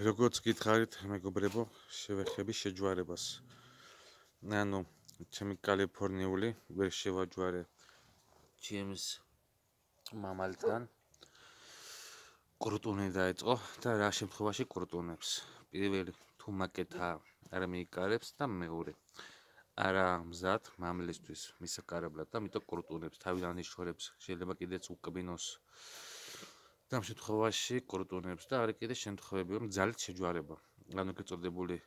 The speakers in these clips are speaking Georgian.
როგორც გითხარით, მეგობრებო, შევეხები შეჯვარებას. ანუ, ჩემი კალიფორნიული ვერ შევაჯვარე ჩემს მამალთან. კრუტუნი დაიწყო და რა შემთხვევაში კრუტუნებს. პირველი თუ მაკეთა არ მიიკარებს და მეორე არა მზად მამლისთვის მისაკარებლად და მითო კრუტუნებს თავიდან იშორებს შეიძლება კიდეც უკბინოს და ამ შემთხვევაში კრუტუნებს და არის კიდე შემთხვევები რომ ძალით შეჯვარება. ანუ გეწოდებული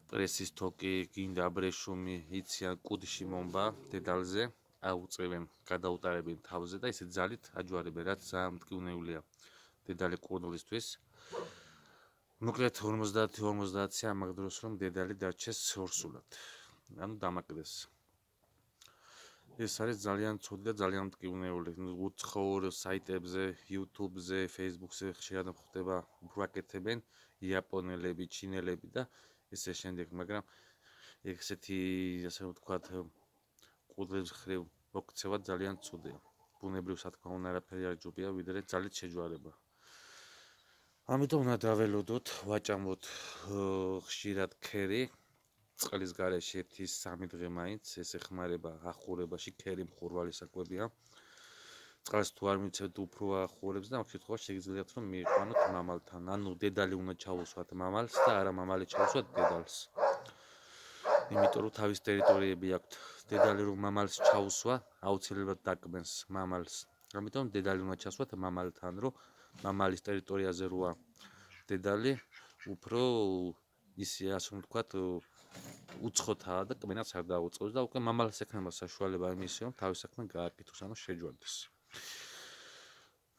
პრესის თოკი, გინდა ბრეშუმი, იციან კუდში მომბა დედალზე, აუწევენ, გადაუტარებენ თავზე და ისე ძალით აჯვარებენ, რაც ძალიან მტკივნეულია დედალი კურნულისთვის. მოკლედ 50-50-ი ამავ დროს რომ დედალი დარჩეს ორსულად. ანუ დამაკდეს. ეს არის ძალიან ცუდი და ძალიან მტკივნეული. უცხოურ საიტებზე, YouTube-ზე, Facebook-ზე ხშირად ხდება უბრაკეთებენ იაპონელები, ჩინელები და ესე შემდეგ, მაგრამ ესეთი, ასე ვთქვათ, კუდლის ხრივ მოქცევა ძალიან ცუდია. ბუნებრივ სათქმა უნდა არაფერი არ ჯობია, ვიდრე ძალით შეჯვარება. ამიტომ უნდა დაველოდოთ, ვაჭამოთ ხშირად ქერი. წყლის გარეშე 1-3 დღე მაინც ეს ეხმარება ახურებაში, ქერი მხურვალი საკვებია. წყალს თუ არ მიცევთ, უფრო ახურებს და ამ შემთხვევაში შეგიძლიათ რომ მიიყვანოთ მამალთან. ანუ დედალი უნდა ჩაუსვათ მამალს და არა მამალი ჩაუსვათ დედალს. იმიტომ რომ თავის ტერიტორიები აქვთ. დედალი რომ მამალს ჩაუსვა, აუცილებლად დაკბენს მამალს. ამიტომ დედალი უნდა ჩასვათ მამალთან, რომ მამალის ტერიტორიაზე როა დედალი უფრო ისე ასე ვთქვათ უცხოთაა და კბენაც არ დაუწყოს და უკვე მამალს ექნება საშუალება იმისი რომ თავის საქმე გააკეთოს, ანუ შეჯვარდეს.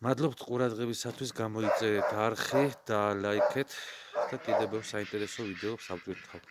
მადლობთ ყურადღებისათვის, გამოიწერეთ არხი და ლაიქეთ და კიდევ ბევრ საინტერესო ვიდეოს ავწვით თავ.